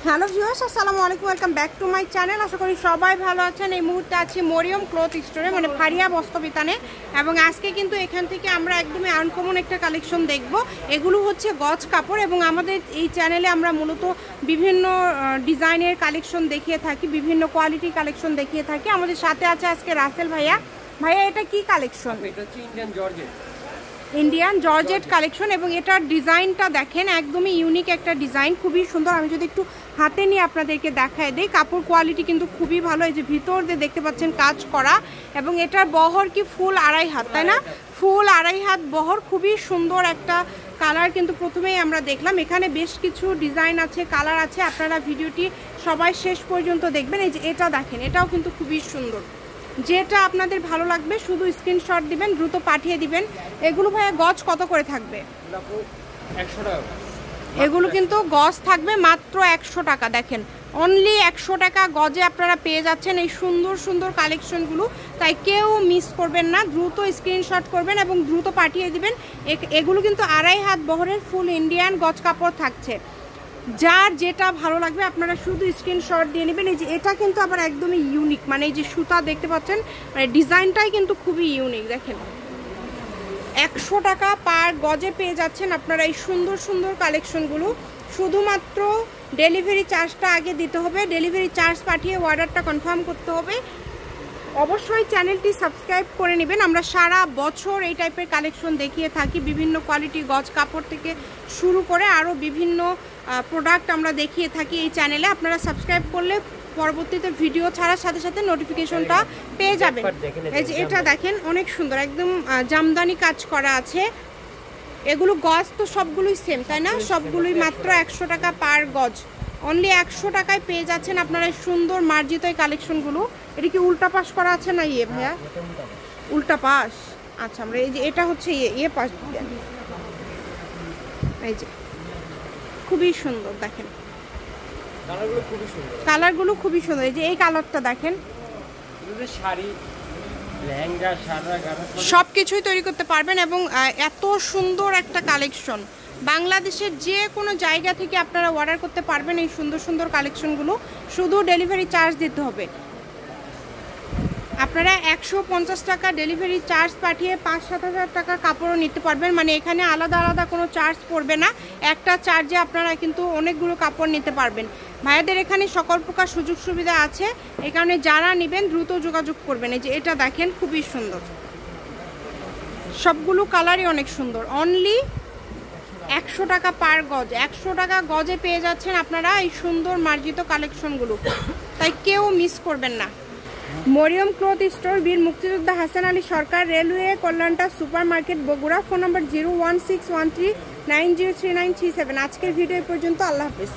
Hello viewers, আসসালামু আলাইকুম, welcome back to my channel. আশা করি সবাই ভালো আছেন। এই মুহূর্তে আছি মরিয়ম ক্লথ স্টোরে, মানে ফারিয়া বস্ত্রবিতানে, এবং আজকে কিন্তু এখান থেকে আমরা একদমই আনকমন একটা কালেকশন দেখব। এগুলো হচ্ছে গজ কাপড়, এবং আমাদের এই চ্যানেলে আমরা মূলত বিভিন্ন ডিজাইনের কালেকশন দেখিয়ে থাকি, বিভিন্ন কোয়ালিটির কালেকশন দেখিয়ে থাকি। আমাদের সাথে আছে আজকে রাসেল ভাইয়া। ভাইয়া, এটা কি কালেকশন? এটা হচ্ছে ইন্ডিয়ান জর্জেট কালেকশন, এবং এটার ডিজাইনটা দেখেন, একদমই ইউনিক একটা ডিজাইন, খুবই সুন্দর। আমি যদি একটু হাতে নিয়ে আপনাদেরকে দেখায় দিই, কাপড় কোয়ালিটি কিন্তু খুবই ভালো। এই যে ভিতর দিয়ে দেখতে পাচ্ছেন কাজ করা, এবং এটার বহর কি ফুল 2.5 হাত, তাই না? ফুল 2.5 হাত বহর, খুবই সুন্দর একটা কালার। কিন্তু প্রথমেই আমরা দেখলাম এখানে বেশ কিছু ডিজাইন আছে, কালার আছে। আপনারা ভিডিওটি সবাই শেষ পর্যন্ত দেখবেন। এই যে এটা দেখেন, এটাও কিন্তু খুবই সুন্দর। যেটা আপনাদের ভালো লাগবে শুধু স্ক্রিনশট দিবেন, দ্রুত পাঠিয়ে দিবেন। এগুলো ভাইয়া গজ কত করে থাকবে? 100 টাকা। এগুলো কিন্তু গজ থাকবে মাত্র 100 টাকা। দেখেন, অনলি 100 টাকা গজে আপনারা পেয়ে যাচ্ছেন এই সুন্দর সুন্দর কালেকশনগুলো। তাই কেউ মিস করবেন না, দ্রুত স্ক্রিনশট করবেন এবং দ্রুত পাঠিয়ে দিবেন। এগুলো কিন্তু 2.5 হাত বহরের ফুল ইন্ডিয়ান গজ কাপড় থাকছে। যার যেটা ভালো লাগবে আপনারা শুধু স্ক্রিনশট দিয়ে নেবেন। এই যে এটা কিন্তু আবার একদমই ইউনিক, মানে এই যে সুতা দেখতে পাচ্ছেন, মানে ডিজাইনটাই কিন্তু খুবই ইউনিক। দেখেন, 100 টাকা পার গজে পেয়ে যাচ্ছেন আপনারা এই সুন্দর সুন্দর কালেকশনগুলো। শুধুমাত্র ডেলিভারি চার্জটা আগে দিতে হবে, ডেলিভারি চার্জ পাঠিয়ে অর্ডারটা কনফার্ম করতে হবে। অবশ্যই চ্যানেলটি সাবস্ক্রাইব করে নেবেন। আমরা সারা বছর এই টাইপের কালেকশন দেখিয়ে থাকি, বিভিন্ন কোয়ালিটি গজ কাপড় থেকে শুরু করে আরও বিভিন্ন প্রোডাক্ট আমরা দেখিয়ে থাকি এই চ্যানেলে। আপনারা সাবস্ক্রাইব করলে পরবর্তীতে ভিডিও ছাড়ার সাথে সাথে নোটিফিকেশনটা পেয়ে যাবেন। এই যে এটা দেখেন, অনেক সুন্দর, একদম জামদানি কাজ করা আছে। এগুলো গজ তো সবগুলোই সেম, তাই না? সবগুলোই মাত্র 100 টাকা পার গজ। অনলি 100 টাকায় পেয়ে যাচ্ছেন আপনারা এই সুন্দর মার্জিত এই কালেকশনগুলো। এটা কি উল্টা পাশ করা আছে না ইয়ে ভাইয়া? উল্টা পাশ। আচ্ছা, আমরা এই যে এটা হচ্ছে ইয়ে পাশ দেন। এই যে খুবই সুন্দর, দেখেন কালারগুলো খুবই সুন্দর। এই যে এই কালারটা দেখেন, সব কিছুই তৈরি করতে পারবেন, এবং এত সুন্দর একটা কালেকশন। বাংলাদেশের যে কোনো জায়গা থেকে আপনারা অর্ডার করতে পারবেন এই সুন্দর সুন্দর কালেকশনগুলো। শুধু ডেলিভারি চার্জ দিতে হবে। আপনারা 150 টাকা ডেলিভারি চার্জ পাঠিয়ে 5-7 হাজার টাকা কাপড়ও নিতে পারবেন। মানে এখানে আলাদা আলাদা কোনো চার্জ পড়বে না, একটা চার্জে আপনারা কিন্তু অনেকগুলো কাপড় নিতে পারবেন। ভাইয়াদের এখানে সকল প্রকার সুযোগ সুবিধা আছে, এই কারণে যারা নেবেন দ্রুত যোগাযোগ করবেন। এই যে এটা দেখেন, খুবই সুন্দর, সবগুলো কালারই অনেক সুন্দর। অনলি 100 টাকা পার গজ, 100 টাকা গজে পেয়ে যাচ্ছেন আপনারা এই সুন্দর মার্জিত কালেকশনগুলো। তাই কেউ মিস করবেন না। মরিয়ম ক্লথ স্টোর, বীর মুক্তিযোদ্ধা হাসান আলী সরকার, রেলওয়ে, কল্যাণটা super market, Bogura. Phone number 01613903937। আজকের ভিডিও পর্যন্ত। আল্লাহ হাফেজ।